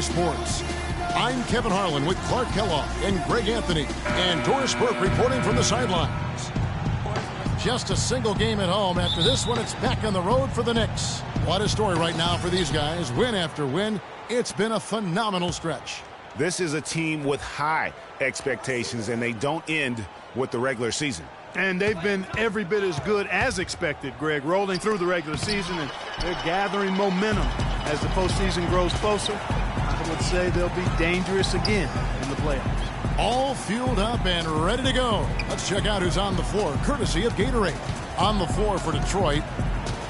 Sports. I'm Kevin Harlan with Clark Kellogg and Greg Anthony and Doris Burke reporting from the sidelines. Just a single game at home. After this one, it's back on the road for the Knicks. What a story right now for these guys. Win after win. It's been a phenomenal stretch. This is a team with high expectations, and they don't end with the regular season. And they've been every bit as good as expected, Greg, rolling through the regular season, and they're gathering momentum as the postseason grows closer. I would say they'll be dangerous again in the playoffs. All fueled up and ready to go. Let's check out who's on the floor, courtesy of Gatorade. On the floor for Detroit,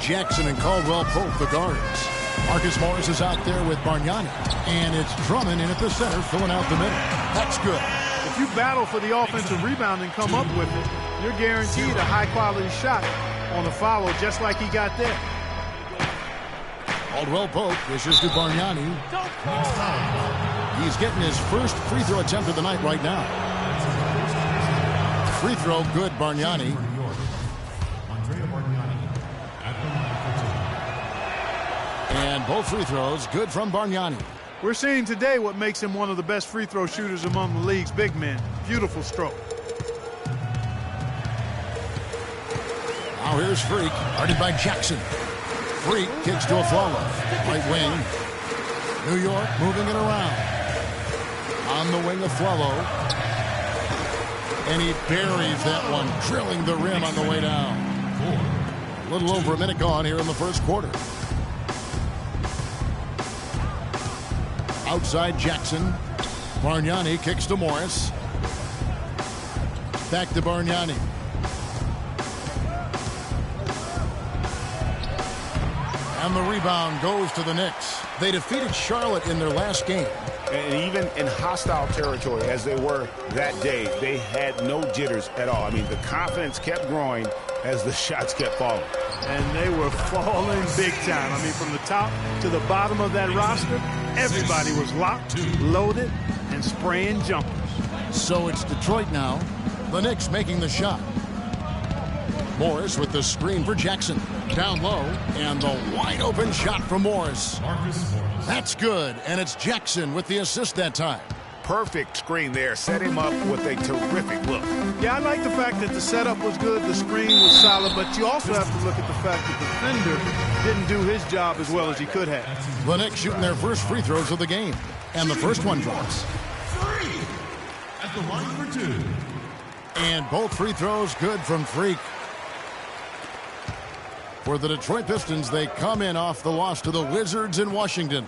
Jackson and Caldwell Pope, the guards. Marcus Morris is out there with Bargnani, and it's Drummond in at the center, filling out the middle. That's good. If you battle for the offensive rebound and come up with it, you're guaranteed a high-quality shot on a follow, just like he got there. Caldwell Pope dishes to Bargnani. He's getting his first free throw attempt of the night right now. Free throw, good, Bargnani. And both free throws, good from Bargnani. We're seeing today what makes him one of the best free throw shooters among the league's big men. Beautiful stroke. Now here's Freak, guarded by Jackson. Freak kicks to a follow. Right wing. New York moving it around. On the wing of Flalo. And he buries that one, drilling the rim on the way down. A little over a minute gone here in the first quarter. Outside Jackson. Bargnani kicks to Morris. Back to Bargnani. And the rebound goes to the Knicks. They defeated Charlotte in their last game. And even in hostile territory, as they were that day, they had no jitters at all. I mean, the confidence kept growing as the shots kept falling. And they were falling big time. I mean, from the top to the bottom of that roster, everybody was locked, loaded, and spraying jumpers. So it's Detroit now. The Knicks making the shot. Morris with the screen for Jackson. Down low, and the wide-open shot from Morris. That's good, and it's Jackson with the assist that time. Perfect screen there. Set him up with a terrific look. Yeah, I like the fact that the setup was good, the screen was solid, but you also have to look at the fact that the defender didn't do his job as well as he could have. The Knicks shooting their first free throws of the game, and the first one drops. Three at the line for two. And both free throws good from Freak. For the Detroit Pistons, they come in off the loss to the Wizards in Washington.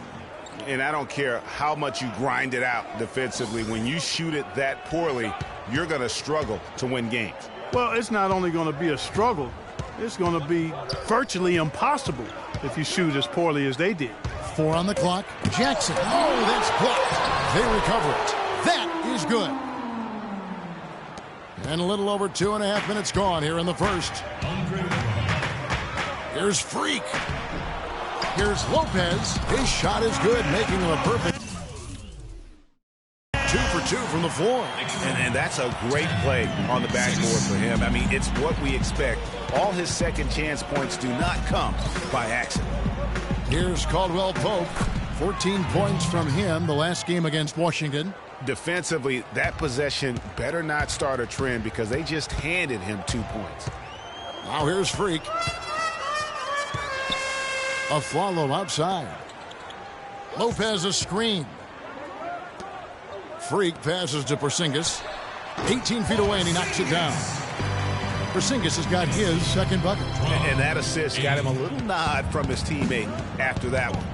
And I don't care how much you grind it out defensively. When you shoot it that poorly, you're going to struggle to win games. Well, it's not only going to be a struggle, it's going to be virtually impossible if you shoot as poorly as they did. 4 on the clock. Jackson. Oh, that's blocked. They recover it. That is good. And a little over 2.5 minutes gone here in the first. Here's Freak. Here's Lopez. His shot is good, making him a perfect 2 for 2 from the floor. And that's a great play on the backboard for him. I mean, it's what we expect. All his second chance points do not come by accident. Here's Caldwell Pope. 14 points from him the last game against Washington. Defensively, that possession better not start a trend because they just handed him 2 points. Now here's Freak. A follow outside. Lopez a screen. Freak passes to Porzingis. 18 feet away, and he knocks it down. Porzingis has got his second bucket. And that assist got him a little nod from his teammate after that one.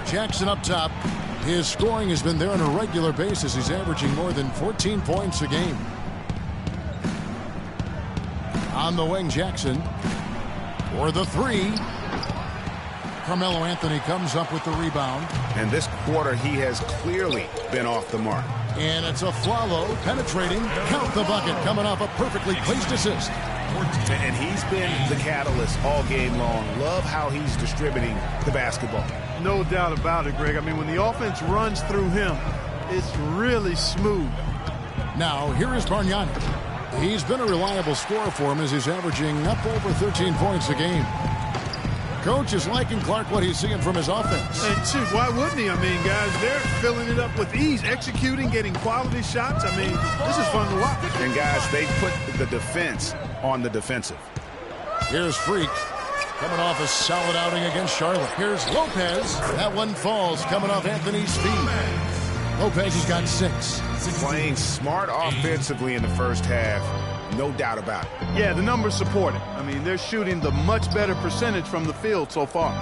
Jackson up top. His scoring has been there on a regular basis. He's averaging more than 14 points a game. On the wing, Jackson for the 3. Carmelo Anthony comes up with the rebound. And this quarter, he has clearly been off the mark. And it's a Flalo penetrating. Count the bucket, coming off a perfectly placed assist. And he's been the catalyst all game long. Love how he's distributing the basketball. No doubt about it, Greg. I mean, when the offense runs through him, it's really smooth. Now, here is Bargnani. He's been a reliable scorer for him as he's averaging up over 13 points a game. Coach is liking Clark what he's seeing from his offense. And shoot, why wouldn't he? I mean, guys, they're filling it up with ease, executing, getting quality shots. I mean, this is fun to watch. And guys, they put the defense on the defensive. Here's Freak coming off a solid outing against Charlotte. Here's Lopez. That one falls coming off Anthony's feet. Lopez has got 6. Playing smart offensively in the first half, no doubt about it. Yeah, the numbers support it. I mean, they're shooting the much better percentage from the field so far.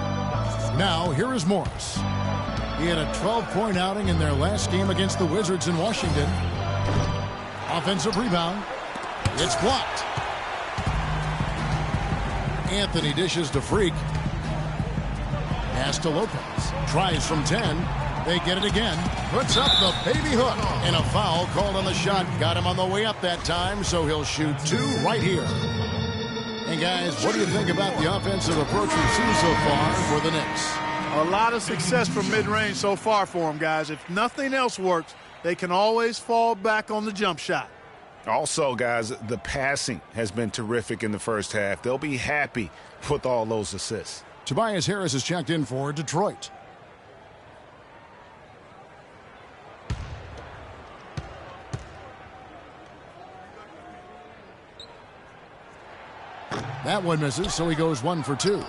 Now, here is Morris. He had a 12-point outing in their last game against the Wizards in Washington. Offensive rebound. It's blocked. Anthony dishes to Freak. Pass to Lopez. Tries from 10. They get it again. Puts up the baby hook. And a foul called on the shot. Got him on the way up that time, so he'll shoot 2 right here. And guys, what do you think about the offensive approach we've seen so far for the Knicks? A lot of success from mid-range so far for them, guys. If nothing else works, they can always fall back on the jump shot. Also, guys, the passing has been terrific in the first half. They'll be happy with all those assists. Tobias Harris is checked in for Detroit. That one misses, so he goes 1 for 2.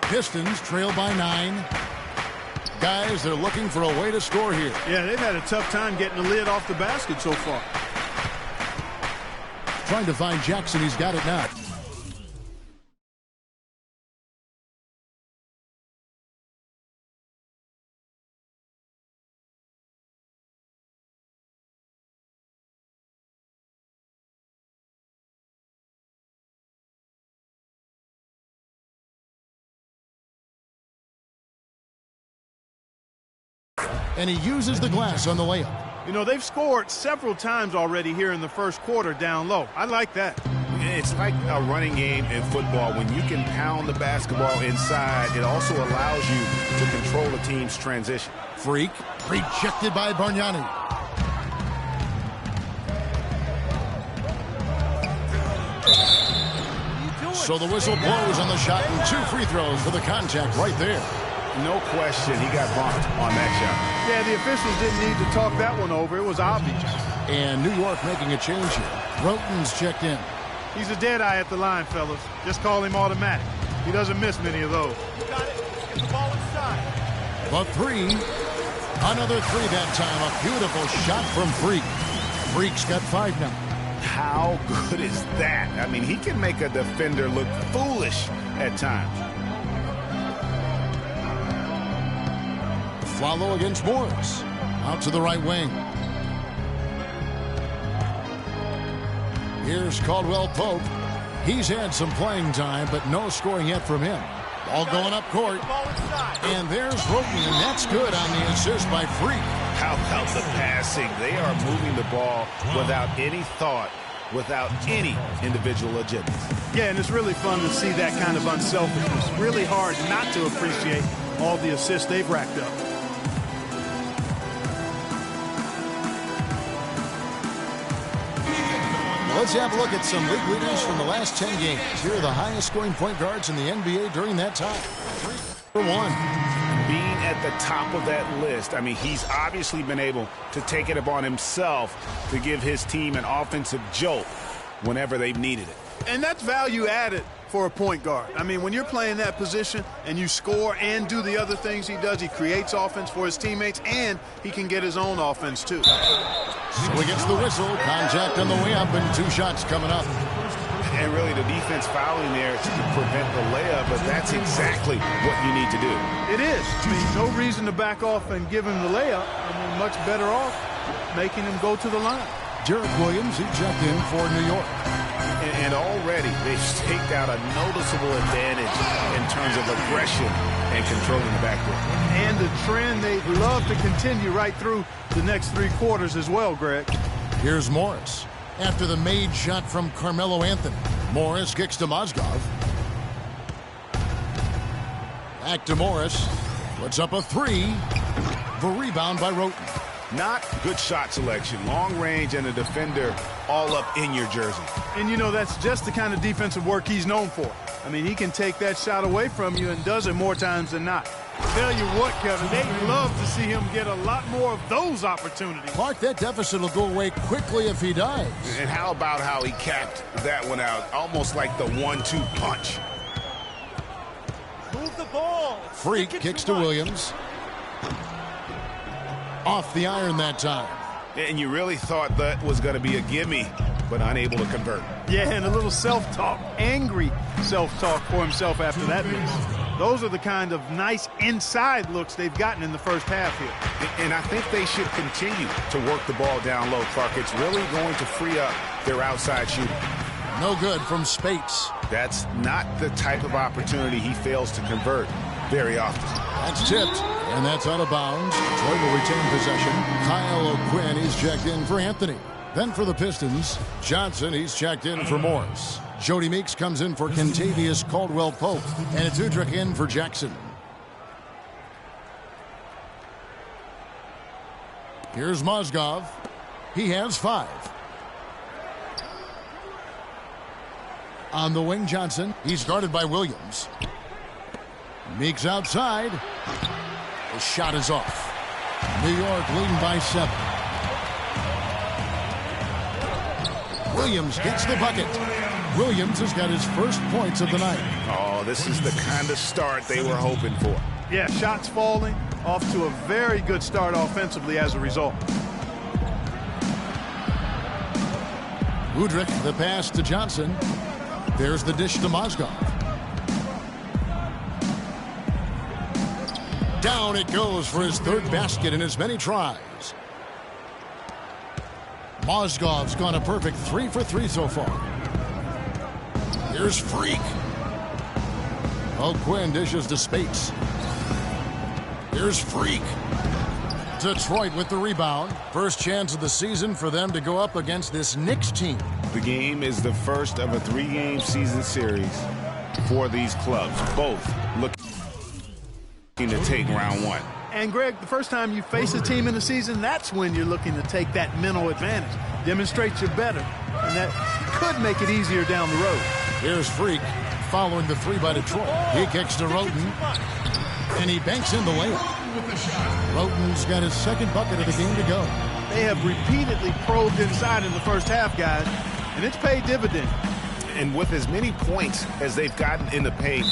Pistons trail by 9. Guys, they're looking for a way to score here. Yeah, they've had a tough time getting the lid off the basket so far. Trying to find Jackson. He's got it now. And he uses the glass on the layup. You know, they've scored several times already here in the first quarter down low. I like that. It's like a running game in football. When you can pound the basketball inside, it also allows you to control a team's transition. Freak rejected by Bargnani. So the whistle blows on the shot and 2 free throws for the contact right there. No question, he got bumped on that shot. Yeah, the officials didn't need to talk that one over. It was obvious. And New York making a change here. Roten's checked in. He's a dead eye at the line, fellas. Just call him automatic. He doesn't miss many of those. Got it. Get the ball inside. But 3. Another 3 that time. A beautiful shot from Freak. Freak's got 5 now. How good is that? I mean, he can make a defender look foolish at times. Follow against Morris. Out to the right wing. Here's Caldwell Pope. He's had some playing time, but no scoring yet from him. Ball going up court. And there's Roten, and that's good on the assist by Freak. How about the passing? They are moving the ball without any thought, without any individual agenda. Yeah, and it's really fun to see that kind of unselfishness. Really hard not to appreciate all the assists they've racked up. Let's have a look at some league leaders from the last 10 games. Here are the highest scoring point guards in the NBA during that time. 3 for 1. Being at the top of that list, I mean, he's obviously been able to take it upon himself to give his team an offensive jolt whenever they've needed it. And that's value added for a point guard. I mean, when you're playing that position and you score and do the other things he does, he creates offense for his teammates, and he can get his own offense too. So he gets the whistle. Contact on the way up, and 2 shots coming up. And really the defense fouling there to prevent the layup, but that's exactly what you need to do. It is. I mean, no reason to back off and give him the layup. I mean, much better off making him go to the line. Derek Williams, he checked in for New York. And already they've staked out a noticeable advantage in terms of aggression and controlling the backcourt. And the trend they'd love to continue right through the next 3 quarters as well, Greg. Here's Morris. After the made shot from Carmelo Anthony. Morris kicks to Mozgov. Back to Morris. Puts up a 3. The rebound by Roten. Not good shot selection. Long range and a defender all up in your jersey. And, you know, that's just the kind of defensive work he's known for. I mean, he can take that shot away from you and does it more times than not. Tell you what, Kevin, they'd love to see him get a lot more of those opportunities. Clark, that deficit will go away quickly if he does. And how about how he capped that one out, almost like the 1-2 punch. Move the ball. Freak kicks to Williams. Off the iron that time. And you really thought that was going to be a gimme, but unable to convert. Yeah, and a little self-talk, angry self-talk for himself after that miss. Those are the kind of nice inside looks they've gotten in the first half here. And I think they should continue to work the ball down low, Clark. It's really going to free up their outside shooting. No good from Spates. That's not the type of opportunity he fails to convert very often. That's tipped, and that's out of bounds. Detroit will retain possession. Kyle O'Quinn, he's checked in for Anthony. Then for the Pistons, Johnson, he's checked in for Morris. Jody Meeks comes in for Kentavious Caldwell-Pope, and it's Udrich in for Jackson. Here's Mozgov. He has 5. On the wing, Johnson. He's guarded by Williams. Meeks outside. The shot is off. New York leading by 7. Williams gets the bucket. Williams has got his first points of the night. Oh, this is the kind of start they were hoping for. Yeah, shots falling, off to a very good start offensively as a result. Udrich, the pass to Johnson. There's the dish to Mozgov. Down it goes for his 3rd basket in as many tries. Mozgov's gone a perfect 3 for 3 so far. Here's Freak. O'Quinn dishes to Spates. Here's Freak. Detroit with the rebound. First chance of the season for them to go up against this Knicks team. The game is the first of a 3-game season series for these clubs. Both looking to take round 1. And, Greg, the first time you face a team in the season, that's when you're looking to take that mental advantage. Demonstrate you're better, and that could make it easier down the road. Here's Freak following the 3 by Detroit. He kicks to Roten, and he banks in the layup. Roten's got his 2nd bucket of the game to go. They have repeatedly probed inside in the first half, guys, and it's paid dividends. And with as many points as they've gotten in the paint,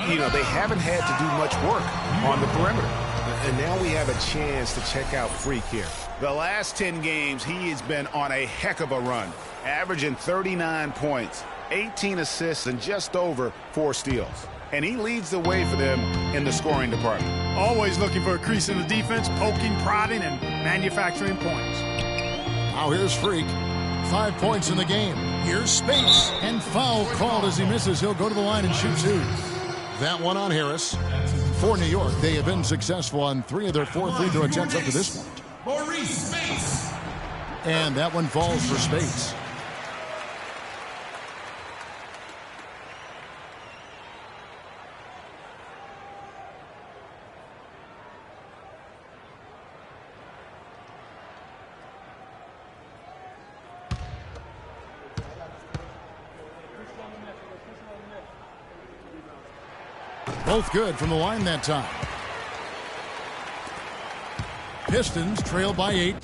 they haven't had to do much work on the perimeter. And now we have a chance to check out Freak here. The last 10 games, he has been on a heck of a run, averaging 39 points, 18 assists, and just over 4 steals. And he leads the way for them in the scoring department. Always looking for a crease in the defense, poking, prodding, and manufacturing points. Now here's Freak. 5 points in the game. Here's Spates. And foul called as he misses. He'll go to the line and shoot 2. That one on Harris. For New York, they have been successful on 3 of their 4 free throw attempts up to this point. And that one falls for Spates. Both good from the line that time. Pistons trail by 8.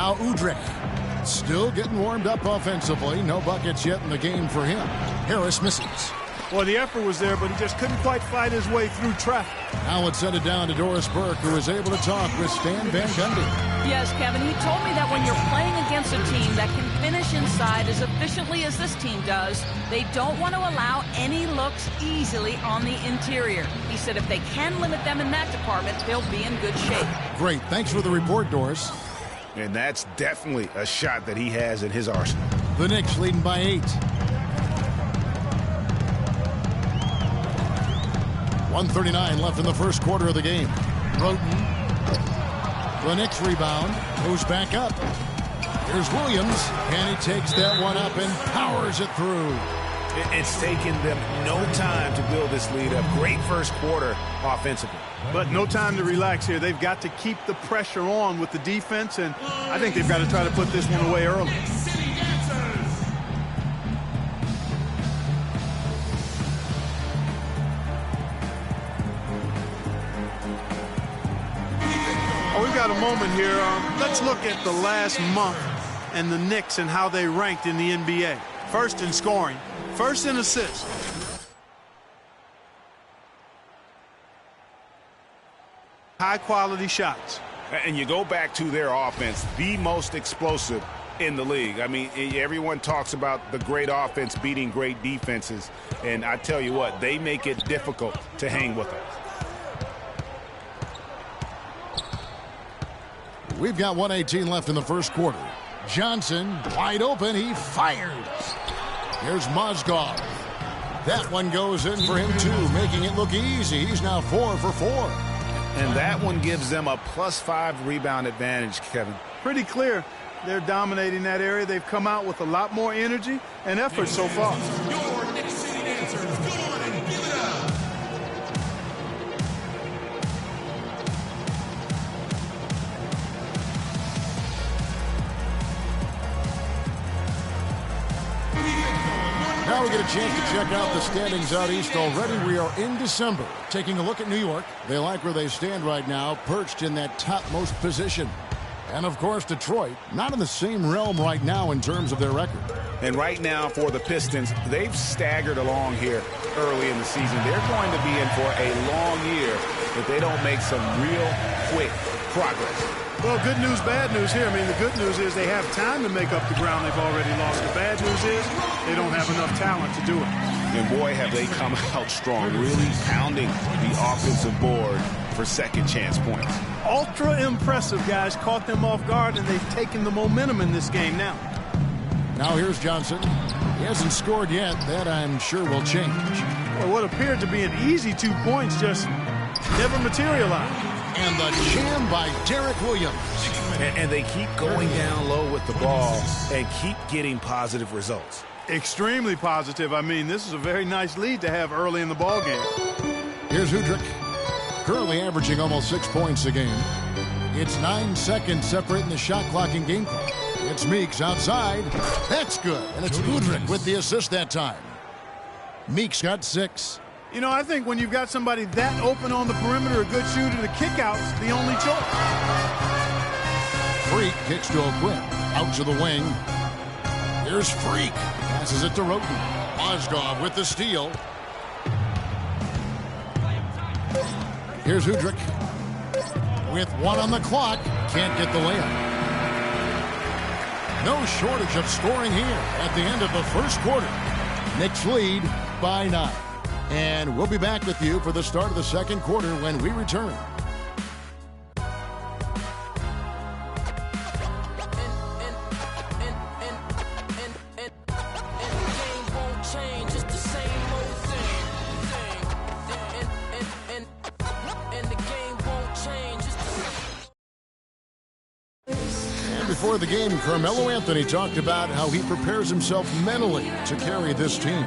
Now Udrich still getting warmed up offensively. No buckets yet in the game for him. Harris misses. Well, the effort was there, but he just couldn't quite fight his way through traffic. Now let's send it down to Doris Burke, who is able to talk with Stan Van Gundy. Yes, Kevin, he told me that when you're playing against a team that can finish inside as efficiently as this team does, they don't want to allow any looks easily on the interior. He said if they can limit them in that department, they'll be in good shape. Great. Thanks for the report, Doris. And that's definitely a shot that he has in his arsenal. The Knicks leading by 8. 1:39 left in the first quarter of the game. Roten. The Knicks rebound. Moves back up. Here's Williams. And he takes that one up and powers it through. It's taken them no time to build this lead up. Great first quarter offensively. But no time to relax here. They've got to keep the pressure on with the defense, and I think they've got to try to put this one away early. We've got a moment here. Let's look at the last month and the Knicks and how they ranked in the NBA. First in scoring, first in assists. High-quality shots. And you go back to their offense, the most explosive in the league. I mean, everyone talks about the great offense beating great defenses. And I tell you what, they make it difficult to hang with them. We've got 1:18 left in the first quarter. Johnson, wide open, he fires. Here's Mozgov. That one goes in for him, too, making it look easy. He's now 4 for 4. And that one gives them a +5 rebound advantage, Kevin. Pretty clear. They're dominating that area. They've come out with a lot more energy and effort so far. Your Knicks City Dancers, go on and give it up. Now we get a chance to check out the standings out east already. We are in December. Taking a look at New York. They like where they stand right now, perched in that topmost position. And, of course, Detroit, not in the same realm right now in terms of their record. And right now for the Pistons, they've staggered along here early in the season. They're going to be in for a long year if they don't make some real quick progress. Well, good news, bad news here. I mean, the good news is they have time to make up the ground they've already lost. The bad news is they don't have enough talent to do it. And, boy, have they come out strong, really pounding the offensive board for second chance points. Ultra impressive, guys. Caught them off guard, and they've taken the momentum in this game now. Now here's Johnson. He hasn't scored yet. That, I'm sure, will change. Well, what appeared to be an easy 2 points just never materialized. And the jam by Derek Williams. And they keep going down low with the ball and keep getting positive results. Extremely positive. I mean, this is a very nice lead to have early in the ballgame. Here's Udrich. Currently averaging almost 6 points a game. It's 9 seconds separating the shot clock and game clock. It's Meeks outside. That's good. And it's Udrich with the assist that time. Meeks got 6. You know, I think when you've got somebody that open on the perimeter, a good shooter, the kick-out's the only choice. Freak kicks to O'Quinn. Out to the wing. Here's Freak. Passes it to Roten. Mozgov with the steal. Here's Udrich. With 1 on the clock. Can't get the layup. No shortage of scoring here at the end of the first quarter. Knicks lead by 9. And we'll be back with you for the start of the second quarter when we return. Before the game, Carmelo Anthony talked about how he prepares himself mentally to carry this team.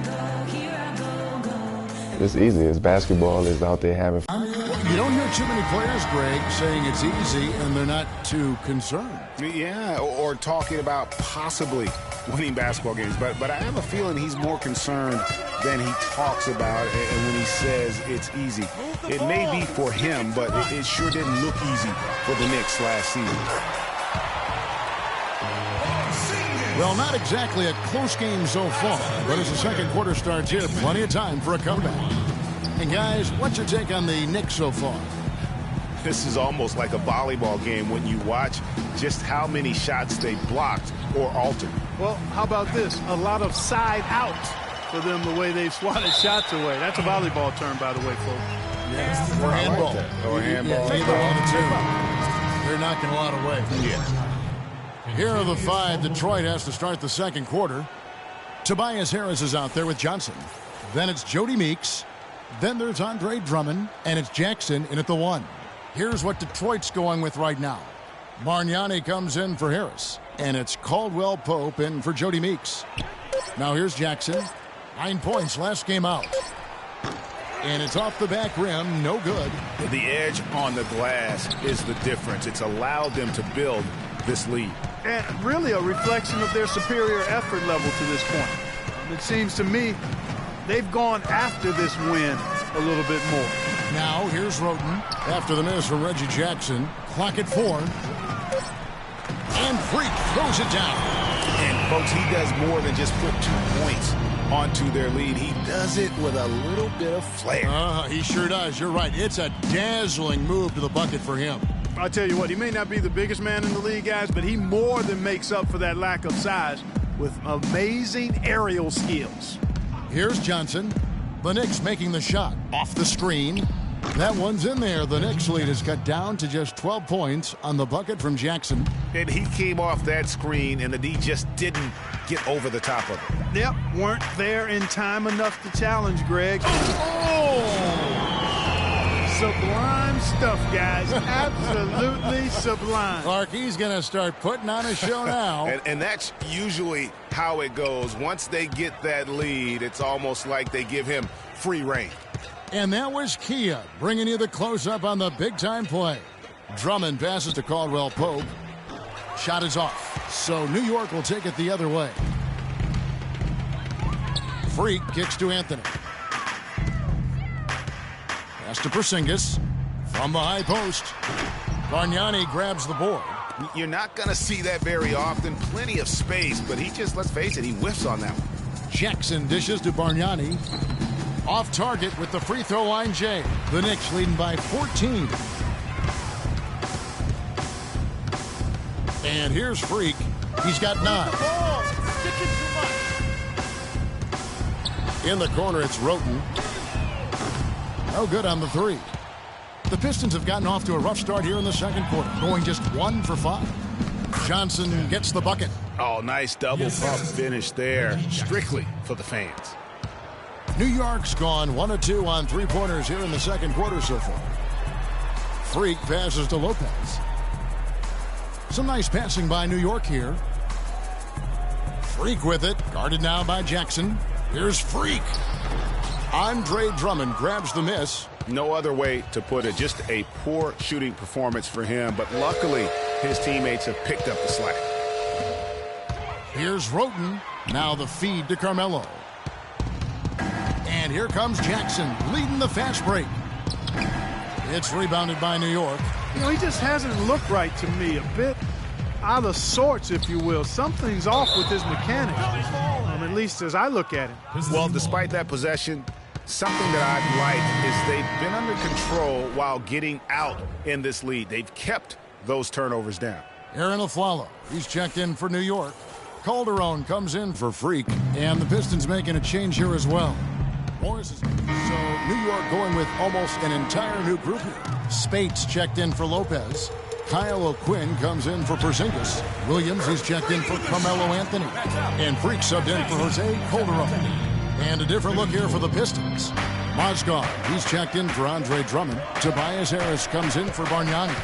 It's easy. It's basketball. It's out there having fun. You don't hear too many players, Greg, saying it's easy and they're not too concerned. Yeah, or talking about possibly winning basketball games. But I have a feeling he's more concerned than he talks about and when he says it's easy. It may be for him, but it sure didn't look easy for the Knicks last season. Well, not exactly a close game so far, but as the second quarter starts here, plenty of time for a comeback. And guys, what's your take on the Knicks so far? This is almost like a volleyball game when you watch just how many shots they blocked or altered. Well, how about this? A lot of side outs for them the way they've swatted shots away. That's a volleyball term, by the way, folks. Yeah, or handball. Or handball. Either one of the two. They're knocking a lot away. Yeah. Here are the five. Detroit has to start the second quarter. Tobias Harris is out there with Johnson. Then it's Jody Meeks. Then there's Andre Drummond. And it's Jackson in at the 1. Here's what Detroit's going with right now. Bargnani comes in for Harris. And it's Caldwell Pope in for Jody Meeks. Now here's Jackson. 9 points last game out. And it's off the back rim. No good. The edge on the glass is the difference. It's allowed them to build this lead. And really a reflection of their superior effort level to this point. It seems to me they've gone after this win a little bit more. Now here's Roten after the miss from Reggie Jackson. Clock at 4. And Freak throws it down. And folks, he does more than just put 2 points onto their lead. He does it with a little bit of flair. He sure does. You're right. It's a dazzling move to the bucket for him. I'll tell you what, he may not be the biggest man in the league, guys, but he more than makes up for that lack of size with amazing aerial skills. Here's Johnson. The Knicks making the shot off the screen. That one's in there. The Knicks lead is cut down to just 12 points on the bucket from Jackson. And he came off that screen, and the D just didn't get over the top of it. Yep, weren't there in time enough to challenge, Greg. Sublime stuff, guys. Absolutely sublime. Clark, he's going to start putting on a show now. And that's usually how it goes. Once they get that lead, it's almost like they give him free reign. And that was Kia bringing you the close-up on the big-time play. Drummond passes to Caldwell Pope. Shot is off, so New York will take it the other way. Freak kicks to Anthony. Pass to Porzingis from the high post. Bargnani grabs the board. You're not going to see that very often. Plenty of space, but he just, let's face it, he whiffs on that one. Jackson dishes to Bargnani. Off target with the free throw line, Jay. The Knicks leading by 14. And here's Freak. He's got 9. In the corner, it's Roten. No good on the 3. The Pistons have gotten off to a rough start here in the second quarter, going just 1 for 5. Johnson gets the bucket. Oh, nice double pump finish there, strictly for the fans. New York's gone 1 of 2 on 3-pointers here in the second quarter so far. Freak passes to Lopez. Some nice passing by New York here. Freak with it, guarded now by Jackson. Here's Freak. Andre Drummond grabs the miss. No other way to put it, just a poor shooting performance for him, but luckily his teammates have picked up the slack. Here's Roten. Now the feed to Carmelo. And here comes Jackson, leading the fast break. It's rebounded by New York. You know, he just hasn't looked right to me. A bit out of sorts, if you will. Something's off with his mechanics, at least as I look at him. Well, despite that possession, something that I like is they've been under control while getting out in this lead. They've kept those turnovers down. Aaron Aflalo, he's checked in for New York. Calderon comes in for Freak, and the Pistons making a change here as well. Morris is so New York going with almost an entire new group here. Spates checked in for Lopez. Kyle O'Quinn comes in for Porzingis. Williams is checked in for Carmelo Anthony. And Freak subbed in for Jose Calderon. And a different look here for the Pistons. Mozgov, he's checked in for Andre Drummond. Tobias Harris comes in for Bargnani.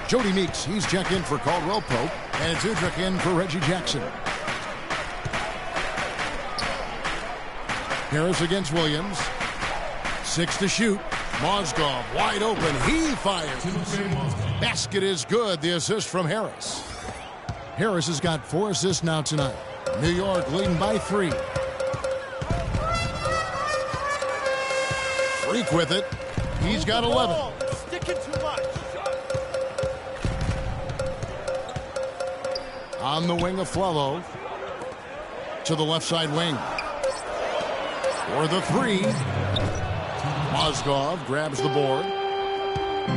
Jody Meeks, he's checked in for Caldwell Pope. And it's Udrich in for Reggie Jackson. Harris against Williams. 6 to shoot. Mozgov wide open. He fires. Basket is good. The assist from Harris. Harris has got 4 assists now tonight. New York leading by 3. Freak with it. He's got 11. Sticking too much. On the wing of Flello. to the left side wing. For the three. Mozgov grabs the board.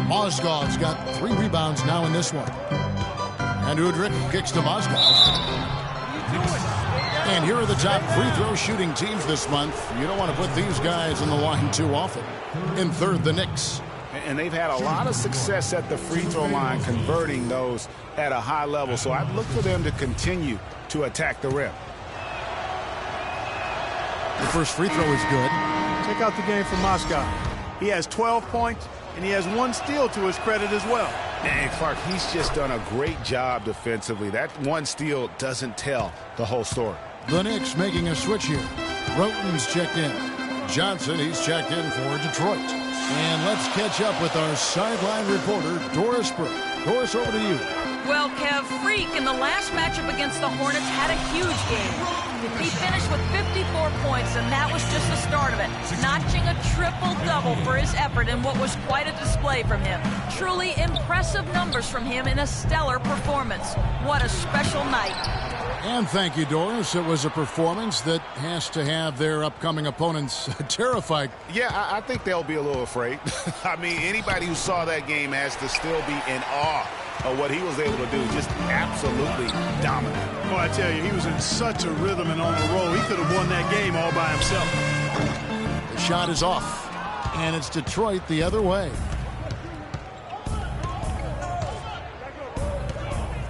Mozgov's got 3 rebounds now in this one. And Udrih kicks to Mozgov. And here are the top free throw shooting teams this month. You don't want to put these guys on the line too often. In third, the Knicks. And they've had a lot of success at the free throw line, converting those at a high level. So I'd look for them to continue to attack the rim. The first free throw is good. Check out the game for Moscow. He has 12 points, and he has 1 steal to his credit as well. And Clark, he's just done a great job defensively. That 1 steal doesn't tell the whole story. The Knicks making a switch here. Roten's checked in. Johnson, he's checked in for Detroit. And let's catch up with our sideline reporter, Doris Burke. Doris, over to you. Well, Kev, Freak in the last matchup against the Hornets had a huge game. He finished with 54 points, and that was just the start of it, notching a triple-double for his effort in what was quite a display from him. Truly impressive numbers from him in a stellar performance. What a special night. And thank you, Doris. It was a performance that has to have their upcoming opponents terrified. Yeah, I think they'll be a little afraid. I mean, anybody who saw that game has to still be in awe of what he was able to do. Just absolutely dominant. Oh, I tell you, he was in such a rhythm and on the roll. He could have won that game all by himself. The shot is off, and it's Detroit the other way.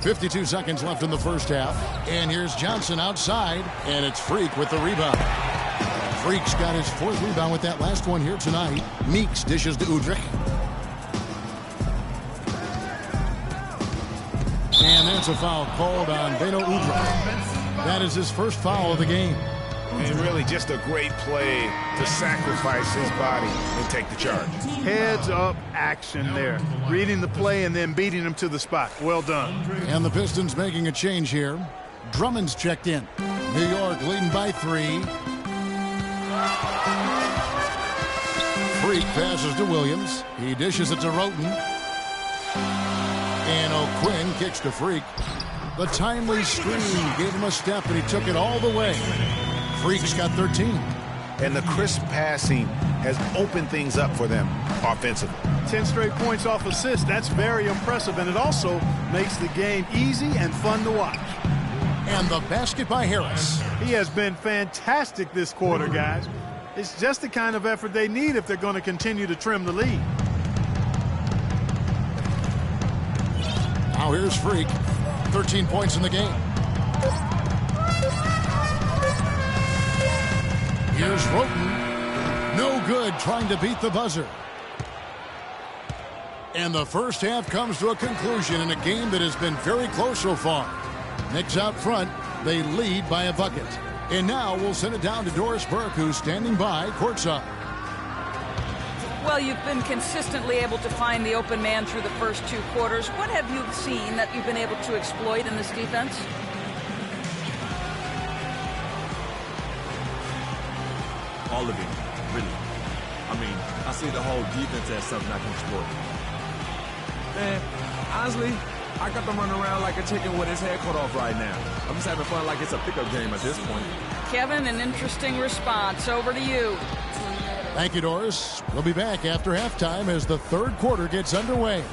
52 seconds left in the first half. And here's Johnson outside, and it's Freak with the rebound. Freak's got his 4th rebound with that last one here tonight. Meeks dishes to Udrih. And there's a foul called on Beno Udrih. That is his first foul of the game. And really just a great play to sacrifice his body and take the charge. Heads-up action there. Reading the play and then beating him to the spot. Well done. And the Pistons making a change here. Drummond's checked in. New York leading by 3. Freak passes to Williams. He dishes it to Roten. And O'Quinn kicks to Freak. The timely screen gave him a step, and he took it all the way. Freak's got 13. And the crisp passing has opened things up for them offensively. 10 straight points off assists. That's very impressive, and it also makes the game easy and fun to watch. And the basket by Harris. He has been fantastic this quarter, guys. It's just the kind of effort they need if they're going to continue to trim the lead. Now here's Freak. 13 points in the game. Here's Roten. No good, trying to beat the buzzer. And the first half comes to a conclusion in a game that has been very close so far. Knicks out front. They lead by a bucket. And now we'll send it down to Doris Burke, who's standing by courtside. Well, you've been consistently able to find the open man through the first 2 quarters. What have you seen that you've been able to exploit in this defense? All of it, really. I mean, I see the whole defense as something I can exploit. Man, honestly, I got them running around like a chicken with his head cut off right now. I'm just having fun like it's a pickup game at this point. Kevin, an interesting response. Over to you. Thank you, Doris. We'll be back after halftime as the 3rd quarter gets underway.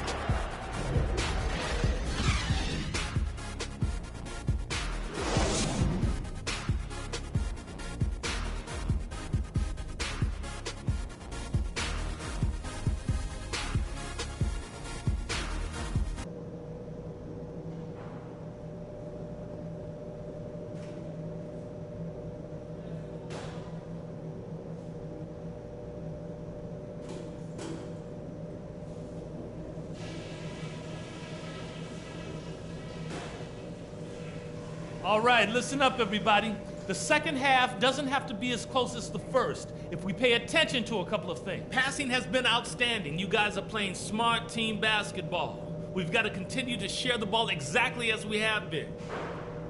All right, listen up, everybody. The second half doesn't have to be as close as the first if we pay attention to a couple of things. Passing has been outstanding. You guys are playing smart team basketball. We've got to continue to share the ball exactly as we have been.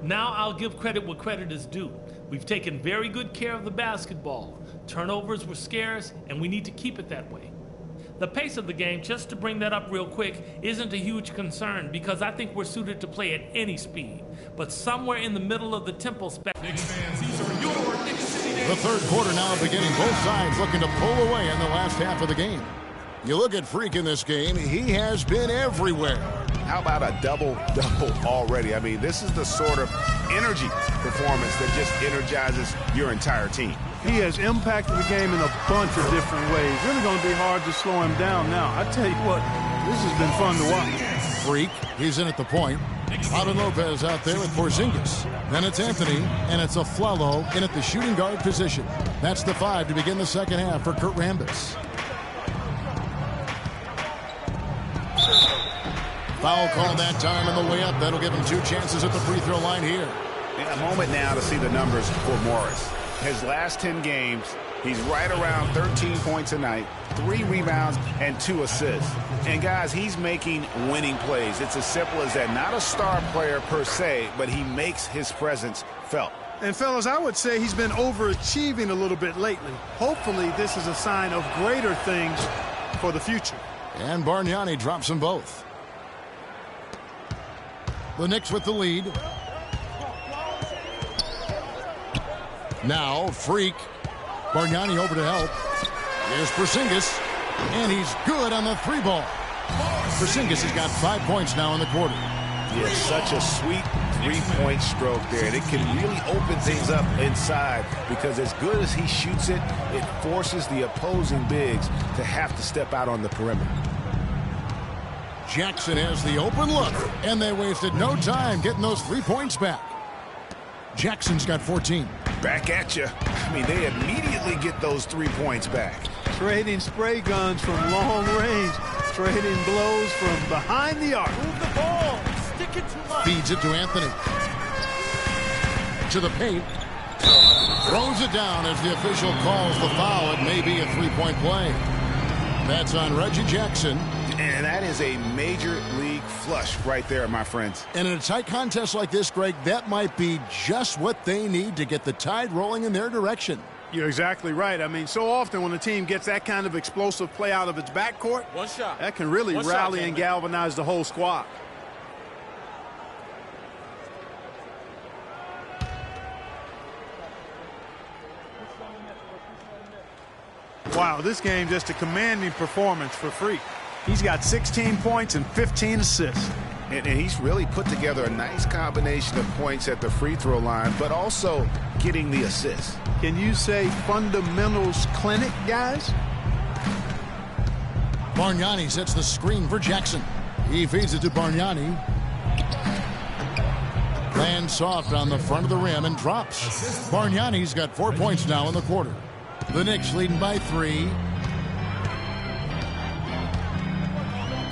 Now I'll give credit where credit is due. We've taken very good care of the basketball. Turnovers were scarce, and we need to keep it that way. The pace of the game, just to bring that up real quick, isn't a huge concern because I think we're suited to play at any speed. But somewhere in the middle of the tempo spectrum. Knicks fans, these are your Knicks City The third quarter now beginning. Both sides looking to pull away in the last half of the game. You look at Freak in this game, he has been everywhere. How about a double-double already? I mean, this is the sort of energy performance that just energizes your entire team. He has impacted the game in a bunch of different ways. Really going to be hard to slow him down now. I tell you what, this has been fun to watch. Freak, he's in at the point. Pablo Lopez out there with Porzingis. Then it's Anthony, and it's Aflalo in at the shooting guard position. That's the 5 to begin the second half for Kurt Rambis. Foul call that time on the way up. That'll give him 2 chances at the free throw line here. A moment now to see the numbers for Morris. His last 10 games, he's right around 13 points a night, 3 rebounds, and 2 assists. And guys, he's making winning plays. It's as simple as that. Not a star player per se, but he makes his presence felt. And fellas, I would say he's been overachieving a little bit lately. Hopefully this is a sign of greater things for the future. And Bargnani drops them both. The Knicks with the lead. Now, Freak. Bargnani over to help. Here's Porzingis. And he's good on the 3-ball. Porzingis has got 5 points now in the quarter. Yeah, such a sweet 3-point stroke there. And it can really open things up inside because as good as he shoots it, it forces the opposing bigs to have to step out on the perimeter. Jackson has the open look, and they wasted no time getting those 3 points back. Jackson's got 14. Back at you. I mean, they immediately get those 3 points back. Trading spray guns from long range. Trading blows from behind the arc. Move the ball. Stick it to left. Feeds it to Anthony. To the paint. Throws it down as the official calls the foul. It may be a 3-point play. That's on Reggie Jackson. And that is a major league flush right there, my friends. And in a tight contest like this, Greg, that might be just what they need to get the tide rolling in their direction. You're exactly right. I mean, so often when a team gets that kind of explosive play out of its backcourt, One shot. that can really rally and galvanize the whole squad. Wow, this game just a commanding performance for Freak. He's got 16 points and 15 assists. And he's really put together a nice combination of points at the free throw line, but also getting the assists. Can you say fundamentals clinic, guys? Bargnani sets the screen for Jackson. He feeds it to Bargnani. Lands soft on the front of the rim and drops. Bargnani's got 4 points now in the quarter. The Knicks leading by 3.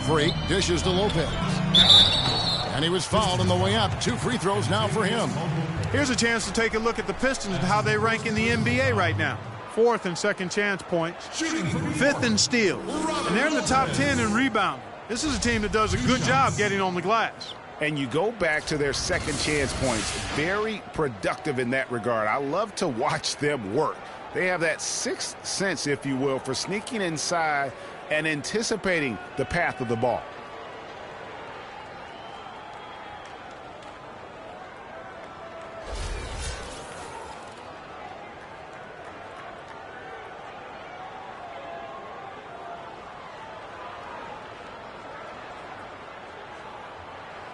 Freak dishes to Lopez. And he was fouled on the way up. 2 free throws now for him. Here's a chance to take a look at the Pistons and how they rank in the NBA right now. 4th and second chance points. 5th in steals. And they're in the top 10 in rebounding. This is a team that does a good job getting on the glass. And you go back to their second chance points. Very productive in that regard. I love to watch them work. They have that 6th sense, if you will, for sneaking inside and anticipating the path of the ball.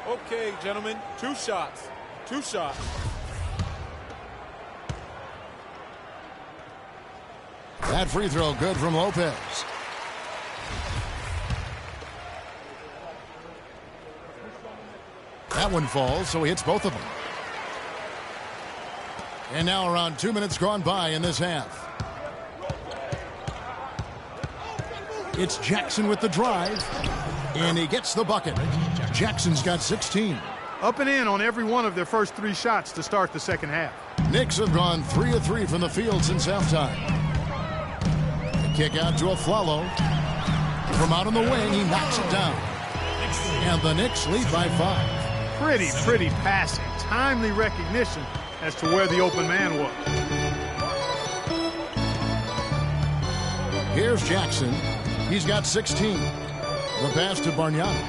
Okay, gentlemen, 2 shots. 2 shots. That free throw good from Lopez. That one falls, so he hits both of them. And now around 2 minutes gone by in this half. It's Jackson with the drive, and he gets the bucket. Jackson's got 16. Up and in on every one of their first 3 shots to start the second half. Knicks have gone 3 of 3 from the field since halftime. The kick out to Aflalo. From out on the wing, he knocks it down. And the Knicks lead by 5. Pretty passing. Timely recognition as to where the open man was. Here's Jackson. He's got 16. The pass to Bargnani.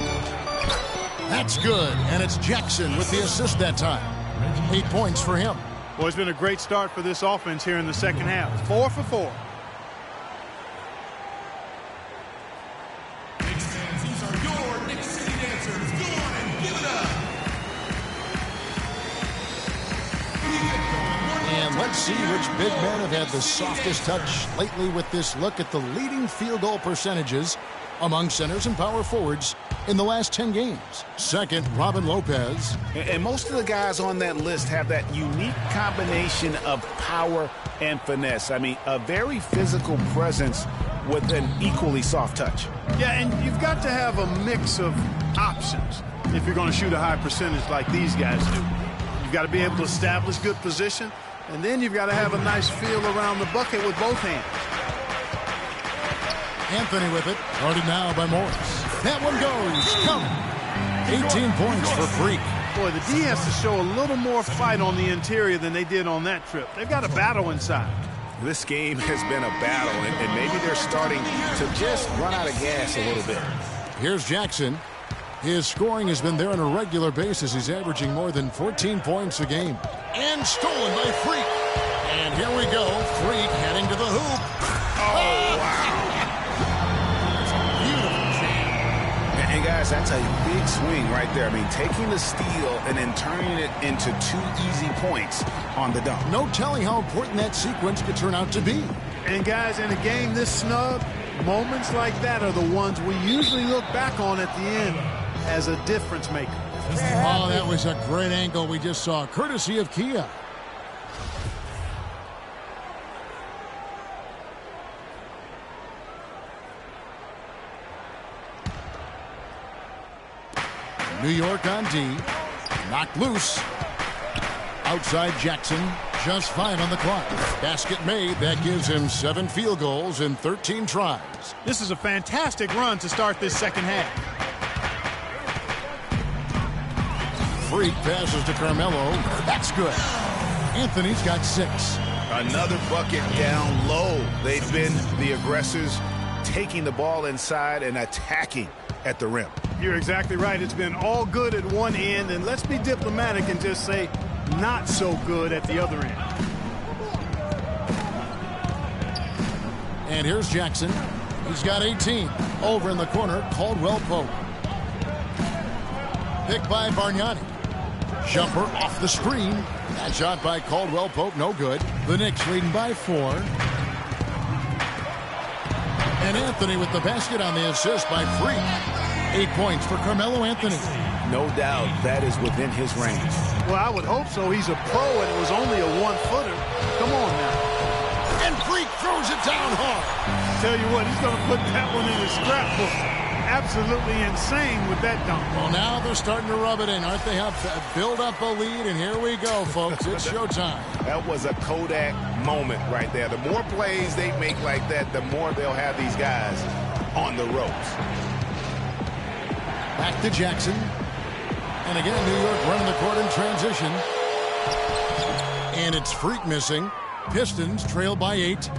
That's good, and it's Jackson with the assist that time. 8 points for him. Well, it's been a great start for this offense here in the second half. 4 for 4. Knicks fans, these are your Knicks City dancers. Go on and give it up. And let's see which big men have had the softest touch lately with this look at the leading field goal percentages among centers and power forwards in the last 10 games. Second, Robin Lopez. And most of the guys on that list have that unique combination of power and finesse. I mean, a very physical presence with an equally soft touch. Yeah, and you've got to have a mix of options if you're going to shoot a high percentage like these guys do. You've got to be able to establish good position, and then you've got to have a nice feel around the bucket with both hands. Anthony with it. Guarded now by Morris. That one goes. Come. 18 points for Freak. Boy, the D has to show a little more fight on the interior than they did on that trip. They've got a battle inside. This game has been a battle, and maybe they're starting to just run out of gas a little bit. Here's Jackson. His scoring has been there on a regular basis. He's averaging more than 14 points a game. And stolen by Freak. And here we go. Freak heading to the hoop. Oh, wow. And guys, that's a big swing right there. I mean, taking the steal and then turning it into 2 easy points on the dunk. No telling how important that sequence could turn out to be. And guys, in a game this snug, moments like that are the ones we usually look back on at the end as a difference maker. Oh, that was a great angle we just saw, courtesy of Kia. New York on D. Knocked loose. Outside Jackson. Just 5 on the clock. Basket made. That gives him 7 field goals in 13 tries. This is a fantastic run to start this second half. Freak passes to Carmelo. That's good. Anthony's got 6. Another bucket down low. They've been the aggressors, taking the ball inside and attacking at the rim. You're exactly right. It's been all good at one end, and let's be diplomatic and just say not so good at the other end. And here's Jackson. He's got 18. Over in the corner, Caldwell Pope. Picked by Bargnani. Jumper off the screen. That shot by Caldwell Pope, no good. The Knicks leading by 4. And Anthony with the basket on the assist by Freak. 8 points for Carmelo Anthony. No doubt that is within his range. Well, I would hope so. He's a pro, and it was only a 1-footer. Come on now. And Freak throws it down hard. Tell you what, he's going to put that one in his scrapbook. Absolutely insane with that dunk. Well, now they're starting to rub it in, aren't they? Have build up a lead, and here we go, folks. It's showtime. That was a Kodak moment right there. The more plays they make like that, the more they'll have these guys on the ropes. Back to Jackson. And again, New York running the court in transition. And it's Freak missing. Pistons trail by 8.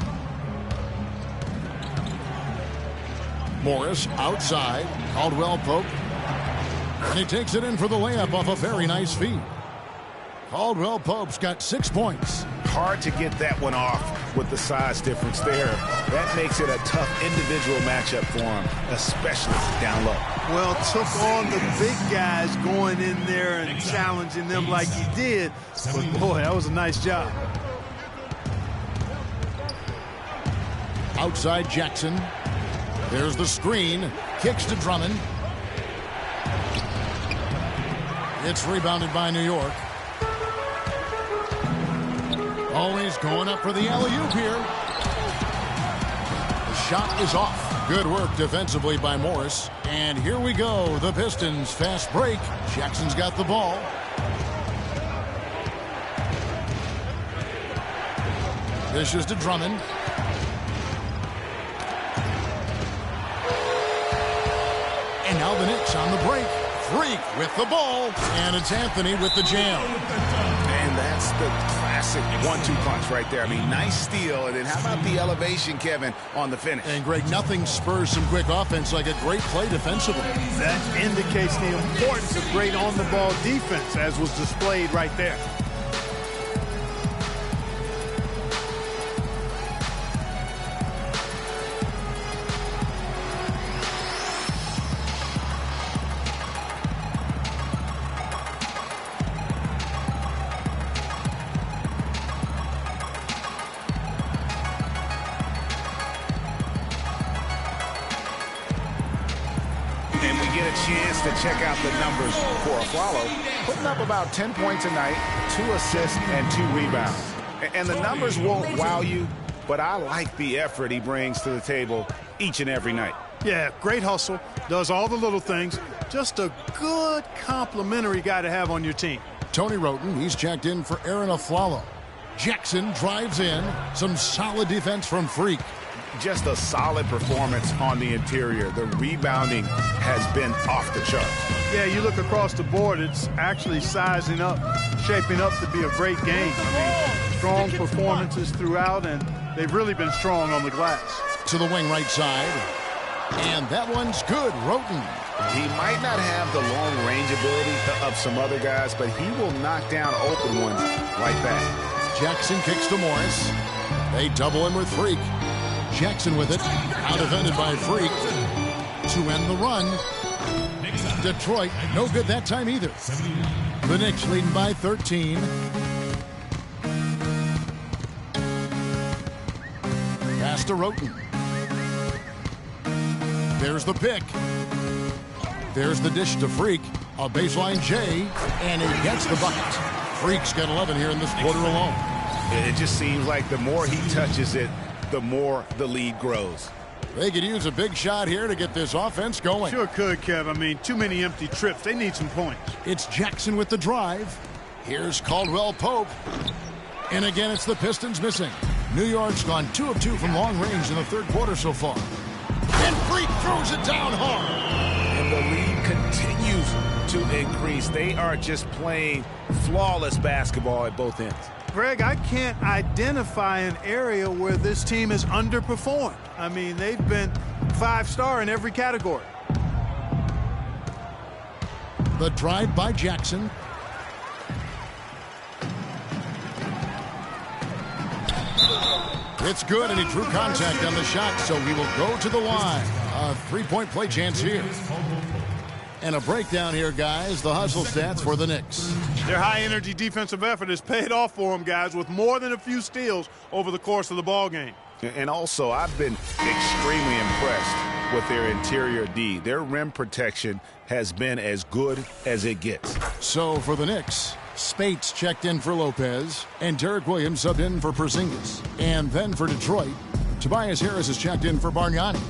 Morris outside. Caldwell Pope. And he takes it in for the layup off a very nice feed. Caldwell Pope's got 6 points. Hard to get that one off with the size difference there. That makes it a tough individual matchup for him, especially down low. Well, took on the big guys going in there and challenging them like he did. But boy, that was a nice job. Outside Jackson. There's the screen. Kicks to Drummond. It's rebounded by New York. Always going up for the alley-oop here. The shot is off. Good work defensively by Morris. And here we go. The Pistons fast break. Jackson's got the ball. This is to Drummond. And now the Knicks on the break. Freak with the ball. And it's Anthony with the jam. And that's the classic 1-2 punch right there. I mean, nice steal. And then how about the elevation, Kevin, on the finish? And, Greg, nothing spurs some quick offense like a great play defensively. That indicates the importance of great on-the-ball defense, as was displayed right there. Chance to check out the numbers for a follow. Putting up about 10 points a night, 2 assists, and 2 rebounds. And the numbers won't wow you, but I like the effort he brings to the table each and every night. Yeah, great hustle, does all the little things. Just a good complimentary guy to have on your team. Tony Roten, he's checked in for Aaron Aflalo. Jackson drives in. Some solid defense from Freak. Just a solid performance on the interior. The rebounding has been off the charts. Yeah, you look across the board, it's actually sizing up, shaping up to be a great game. I mean, strong performances throughout, and they've really been strong on the glass. To the wing right side. And that one's good, Roten. He might not have the long-range ability of some other guys, but he will knock down open ones like that. Jackson kicks to Morris. They double him with Freak. Jackson with it, out defended by Freak to end the run. Detroit, no good that time either. The Knicks leading by 13. Pass to Roten. There's the pick. There's the dish to Freak. A baseline J, and he gets the bucket. Freak's got 11 here in this quarter alone. It just seems like the more he touches it, the more the lead grows. They could use a big shot here to get this offense going. Sure could, Kev. I mean, too many empty trips. They need some points. It's Jackson with the drive. Here's Caldwell Pope. And again, it's the Pistons missing. New York's gone 2 of 2 from long range in the third quarter so far. And Freak throws it down hard. And the lead continues to increase. They are just playing flawless basketball at both ends. Greg, I can't identify an area where this team has underperformed. I mean, they've been 5-star in every category. The drive by Jackson. It's good, and he drew contact on the shot, so he will go to the line. A 3-point play chance here. And a breakdown here, guys. The hustle stats for the Knicks. Their high-energy defensive effort has paid off for them, guys, with more than a few steals over the course of the ballgame. And also, I've been extremely impressed with their interior D. Their rim protection has been as good as it gets. So for the Knicks, Spates checked in for Lopez, and Derek Williams subbed in for Porzingis. And then for Detroit, Tobias Harris is checked in for Bargnani.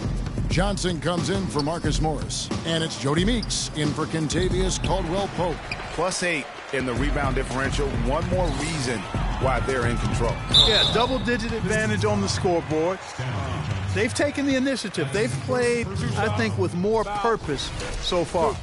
Johnson comes in for Marcus Morris. And it's Jody Meeks in for Kentavious Caldwell-Pope. +8 in the rebound differential. One more reason why they're in control. Yeah, double-digit advantage on the scoreboard. They've taken the initiative. They've played, I think, with more purpose so far.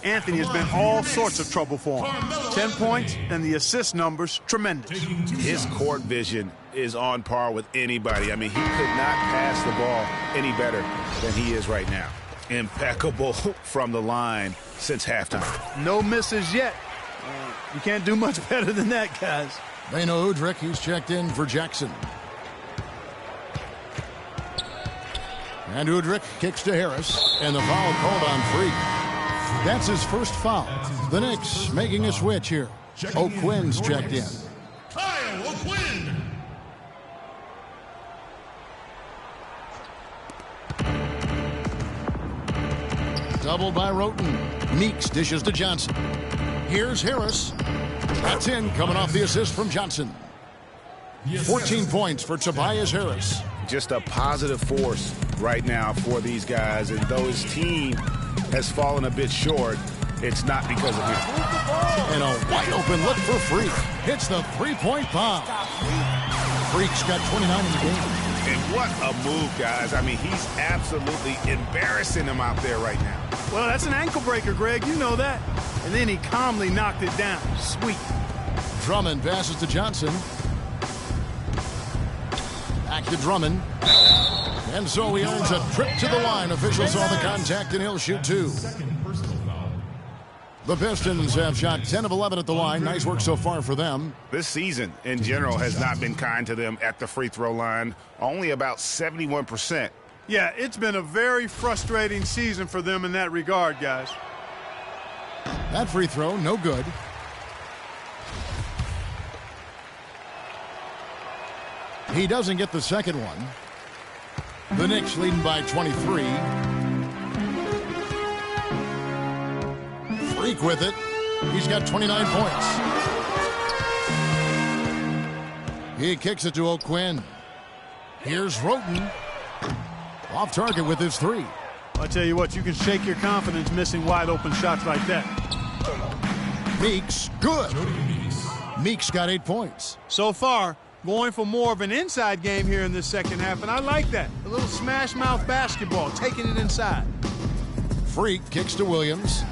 Anthony has been all sorts of trouble for him. 10 points, and the assist numbers, tremendous. His court vision is on par with anybody. I mean, he could not pass the ball any better than he is right now. Impeccable from the line since halftime. No misses yet. You can't do much better than that, guys. Beno Udrih, he's checked in for Jackson. And Udrih kicks to Harris, and the foul called on Freak. That's his first foul. The Knicks making a switch here. O'Quinn's checked in. Kyle O'Quinn. Double by Roten. Meeks dishes to Johnson. Here's Harris. That's in, coming off the assist from Johnson. 14 points for Tobias Harris. Just a positive force right now for these guys. And though his team has fallen a bit short, it's not because of him. And a wide open look for Freak. Hits the three-point bomb. Freak's got 29 in the game. And what a move, guys. I mean, he's absolutely embarrassing them out there right now. Well, that's an ankle breaker, Greg. You know that. and then he calmly knocked it down. Sweet. Drummond passes to Johnson. Back to Drummond. And so he earns a trip to the line. Officials saw the contact, and he'll shoot 2. The Pistons have shot 10 of 11 at the line. Nice work so far for them. This season, in general, has not been kind to them at the free throw line. Only about 71%. Yeah, it's been a very frustrating season for them in that regard, guys. That free throw, no good. He doesn't get the second one. The Knicks leading by 23. Freak with it. He's got 29 points. He kicks it to O'Quinn. Here's Roten. Off target with his 3. I'll tell you what, you can shake your confidence missing wide open shots like that. Meeks, good. Meeks got 8 points. So far, going for more of an inside game here in this second half, and I like that. A little smash mouth basketball, taking it inside. Freak kicks to Williams.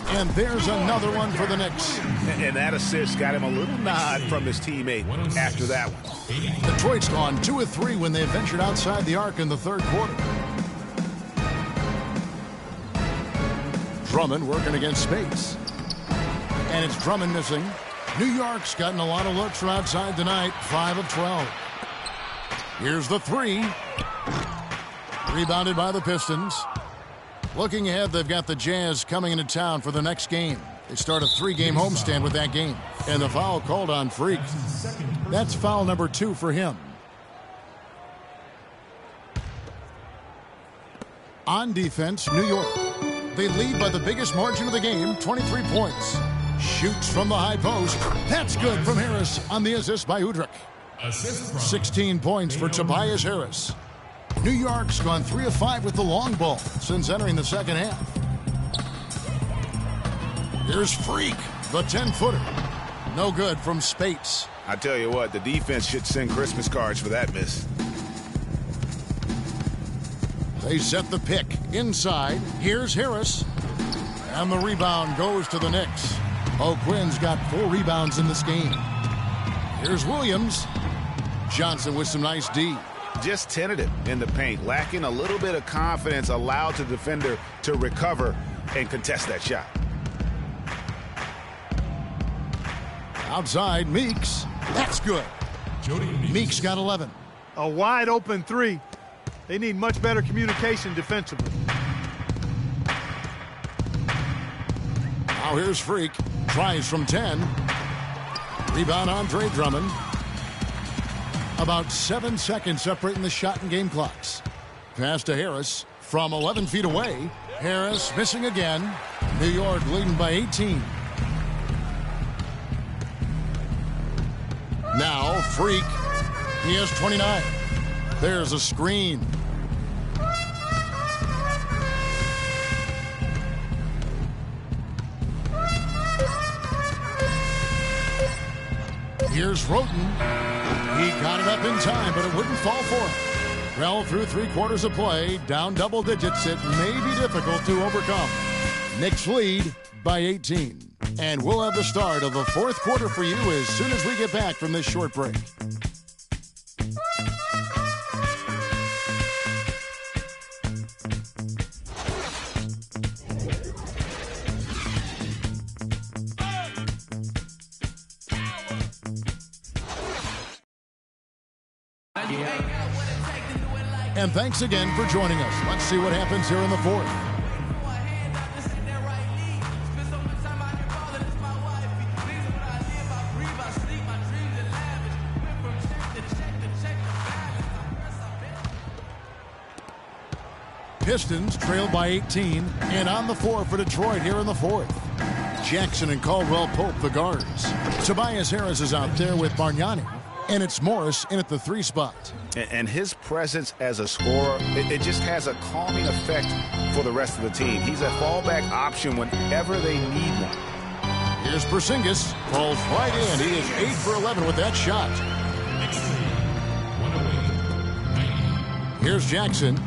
And there's another one for the Knicks. And that assist got him a little nod from his teammate after that one. Detroit's gone 2 of 3 when they ventured outside the arc in the third quarter. Drummond working against space. And it's Drummond missing. New York's gotten a lot of looks from outside tonight, 5 of 12. Here's the 3. Rebounded by the Pistons. Looking ahead, they've got the Jazz coming into town for the next game. They start a 3-game homestand with that game. And the foul called on Freak. That's foul number 2 for him. On defense, New York. They lead by the biggest margin of the game, 23 points. Shoots from the high post. That's good from Harris on the assist by Udrich. 16 points for Tobias Harris. New York's gone 3 of 5 with the long ball since entering the second half. Here's Freak, the 10-footer. No good from Spates. I tell you what, the defense should send Christmas cards for that miss. They set the pick inside. Here's Harris. And the rebound goes to the Knicks. O'Quinn's got 4 rebounds in this game. Here's Williams. Johnson with some nice D. Just tentative in the paint, lacking a little bit of confidence, allowed the defender to recover and contest that shot. Outside, Meeks. That's good. Meeks got 11. A wide open 3. They need much better communication defensively. Now here's Freak. Tries from 10. Rebound Andre Drummond. About 7 seconds separating the shot and game clocks. Pass to Harris from 11 feet away. Harris missing again. New York leading by 18. Now Freak. He has 29. There's a screen. Here's Roten. He got it up in time, but it wouldn't fall for him. Well, through 3 quarters of play, down double digits, it may be difficult to overcome. Knicks lead by 18. And we'll have the start of the 4th quarter for you as soon as we get back from this short break. And thanks again for joining us. Let's see what happens here in the 4th. Pistons trailed by 18, and on the floor for Detroit here in the 4th. Jackson and Caldwell Pope, the guards. Tobias Harris is out there with Bargnani, and it's Morris in at the 3 spot. And his presence as a scorer, it just has a calming effect for the rest of the team. He's a fallback option whenever they need one. Here's Porzingis, falls right in. He is 8 for 11 with that shot. Here's Jackson.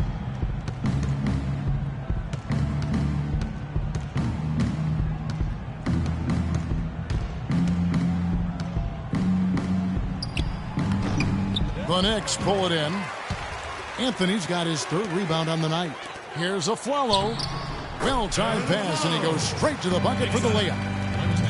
The Knicks pull it in. Anthony's got his 3rd rebound on the night. Here's a follow. Well-timed pass, and he goes straight to the bucket for the layup.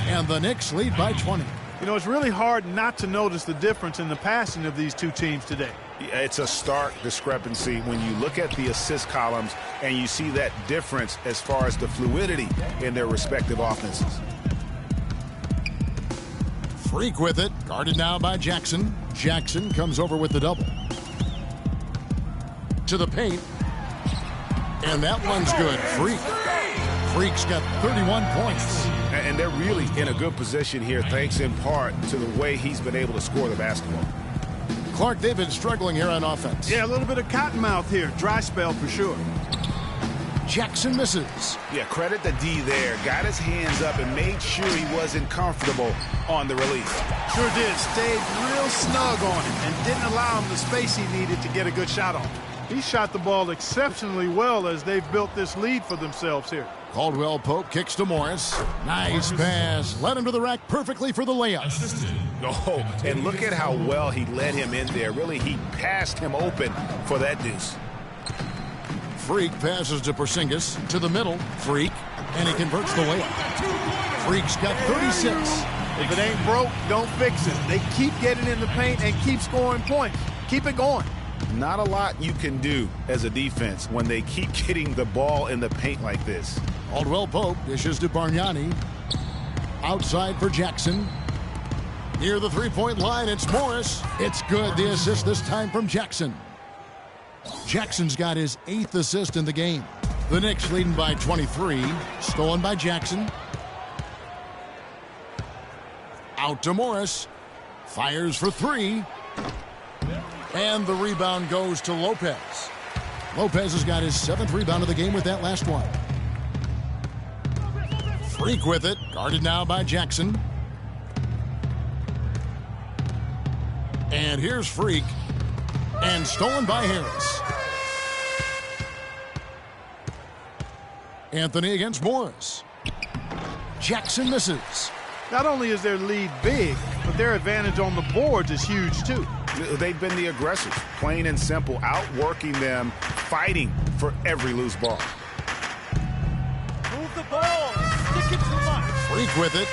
And the Knicks lead by 20. You know, it's really hard not to notice the difference in the passing of these two teams today. It's a stark discrepancy when you look at the assist columns and you see that difference as far as the fluidity in their respective offenses. Freak with it. Guarded now by Jackson. Jackson comes over with the double. To the paint. And that one's good. Freak. Freak's got 31 points. And they're really in a good position here, thanks in part to the way he's been able to score the basketball. Clark, they've been struggling here on offense. Yeah, a little bit of cottonmouth here. Dry spell for sure. Jackson misses. Yeah, credit the D there. Got his hands up and made sure he wasn't comfortable on the release. Sure did. Stayed real snug on him and didn't allow him the space he needed to get a good shot on. He shot the ball exceptionally well as they've built this lead for themselves here. Caldwell Pope kicks to Morris. Nice pass. Led him to the rack perfectly for the layup. Oh, and look at how well he led him in there. Really, he passed him open for that deuce. Freak passes to Porzingis to the middle. Freak, and he converts the layup. Freak's got 36. If it ain't broke, don't fix it. They keep getting in the paint and keep scoring points. Keep it going. Not a lot you can do as a defense when they keep getting the ball in the paint like this. Caldwell Pope dishes to Bargnani. Outside for Jackson. Near the three-point line, it's Morris. It's good. The assist this time from Jackson. Jackson's got his 8th assist in the game. The Knicks leading by 23. Stolen by Jackson. Out to Morris. Fires for 3. And the rebound goes to Lopez. Lopez has got his 7th rebound of the game with that last one. Freak with it. Guarded now by Jackson. And here's Freak. And stolen by Harris. Anthony against Morris. Jackson misses. Not only is their lead big, but their advantage on the boards is huge too. They've been the aggressors, plain and simple, outworking them, fighting for every loose ball. Move the ball. Stick it too much. Freak with it.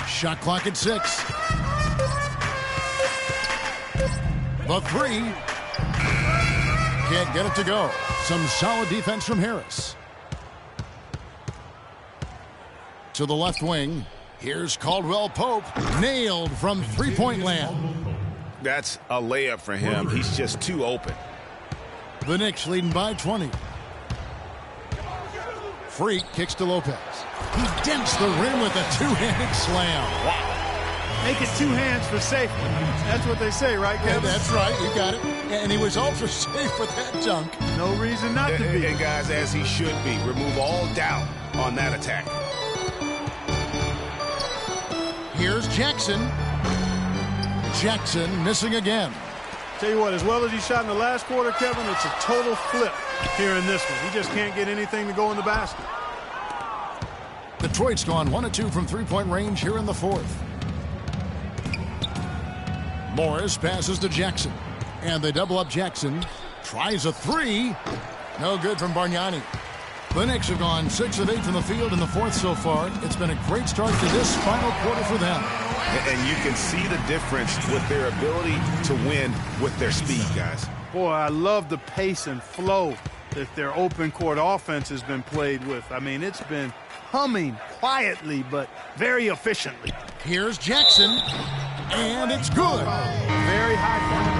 Shot clock at 6. The 3. Can't get it to go. Some solid defense from Harris. To the left wing. Here's Caldwell Pope. Nailed from three-point land. That's a layup for him. He's just too open. The Knicks leading by 20. Freak kicks to Lopez. He dents the rim with a two-handed slam. Wow. Make it 2 hands for safety. That's what they say, right, Kevin? Yeah, that's right. You got it. And he was ultra safe with that dunk. No reason not to be. And guys, as he should be. Remove all doubt on that attack. Here's Jackson. Jackson missing again. Tell you what, as well as he shot in the last quarter, Kevin, it's a total flip here in this one. He just can't get anything to go in the basket. Detroit's gone 1 of 2 from three-point range here in the 4th. Morris passes to Jackson. And they double up Jackson. Tries a 3. No good from Bargnani. The Knicks have gone 6 of 8 from the field in the 4th so far. It's been a great start to this final quarter for them. And you can see the difference with their ability to win with their speed, guys. Boy, I love the pace and flow that their open court offense has been played with. I mean, it's been humming quietly, but very efficiently. Here's Jackson, and it's good. Very high quality.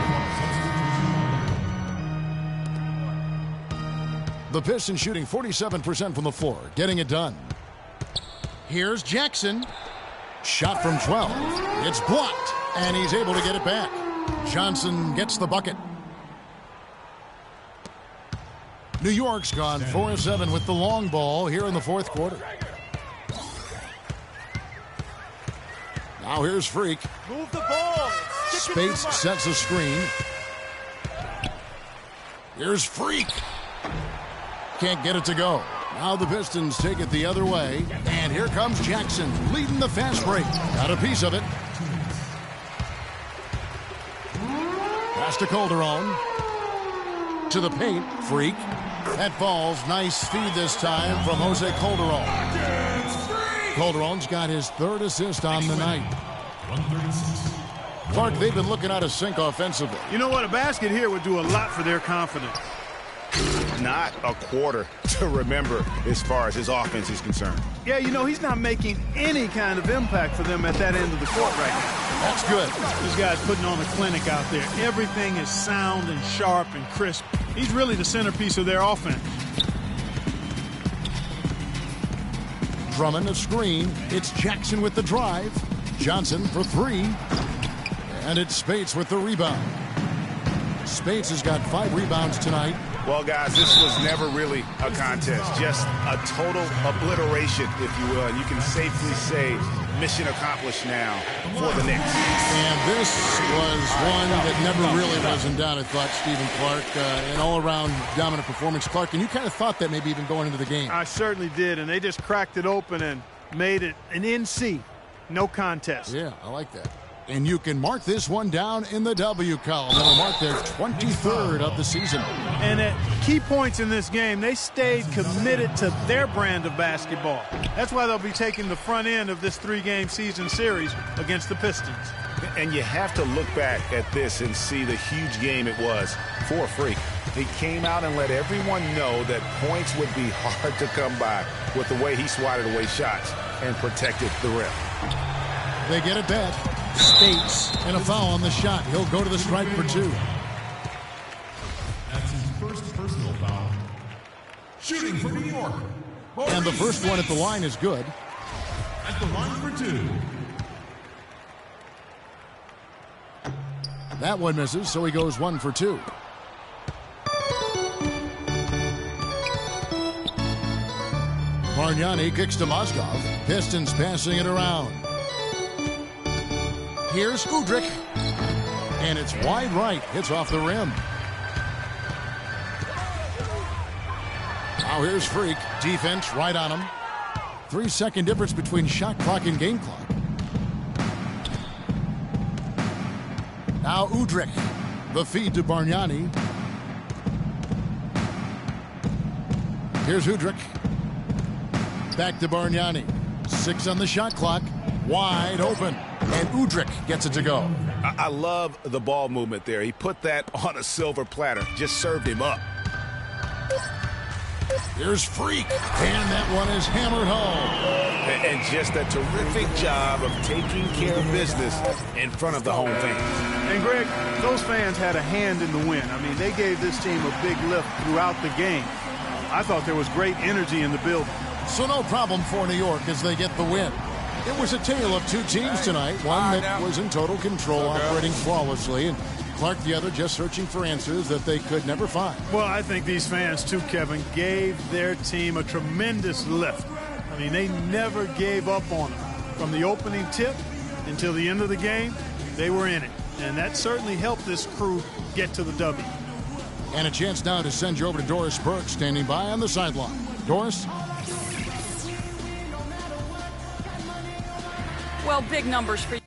The Pistons shooting 47% from the floor, getting it done. Here's Jackson. Shot from 12. It's blocked, and he's able to get it back. Johnson gets the bucket. New York's gone 4 of 7 with the long ball here in the 4th quarter. Now here's Freak. Move the ball. Spates sets a screen. Here's Freak. Can't get it to go. Now the Pistons take it the other way. And here comes Jackson leading the fast break. Got a piece of it. Pass to Calderon. To the paint. Freak. That falls. Nice feed this time from Jose Calderon. Calderon's got his 3rd assist on the night. Clark, they've been looking out of sync offensively. You know what? A basket here would do a lot for their confidence. Not a quarter to remember as far as his offense is concerned. Yeah, you know, he's not making any kind of impact for them at that end of the court right now. That's good. This guy's putting on a clinic out there. Everything is sound and sharp and crisp. He's really the centerpiece of their offense. Drummond a screen. It's Jackson with the drive. Johnson for 3. And it's Spates with the rebound. Spates has got 5 rebounds tonight. Well, guys, this was never really a contest. Just a total obliteration, if you will. And you can safely say mission accomplished now for the Knicks. And this was one that never really was in doubt, I thought, Stephen Clark. An all-around dominant performance. Clark, and you kind of thought that maybe even going into the game. I certainly did, and they just cracked it open and made it an NC. No contest. Yeah, I like that. And you can mark this one down in the W column. It'll mark their 23rd of the season. And at key points in this game, they stayed committed to their brand of basketball. That's why they'll be taking the front end of this 3-game season series against the Pistons. And you have to look back at this and see the huge game it was for Freak. He came out and let everyone know that points would be hard to come by with the way he swatted away shots and protected the rim. They get it back. Spates and a foul on the shot. He'll go to the stripe for 2. That's his first personal foul. Shooting for New York. And the first one at the line is good. At the line for 2. That one misses, so he goes 1 for 2. Bargnani kicks to Mozgov. Pistons passing it around. Here's Udrich. And it's wide right. Hits off the rim. Now here's Freak. Defense right on him. 3-second difference between shot clock and game clock. Now Udrich. The feed to Bargnani. Here's Udrich. Back to Bargnani. 6 on the shot clock. Wide open. And Udrich gets it to go. I love the ball movement there. He put that on a silver platter. Just served him up. Here's Freak. And that one is hammered home. And just a terrific job of taking care of business in front of the home fans. And, Greg, those fans had a hand in the win. I mean, they gave this team a big lift throughout the game. I thought there was great energy in the building. So no problem for New York as they get the win. It was a tale of 2 teams tonight, one that was in total control, operating flawlessly, and Clark the other just searching for answers that they could never find. Well, I think these fans, too, Kevin, gave their team a tremendous lift. I mean, they never gave up on them. From the opening tip until the end of the game, they were in it. And that certainly helped this crew get to the W. And a chance now to send you over to Doris Burke, standing by on the sideline. Doris? Well, big numbers for you.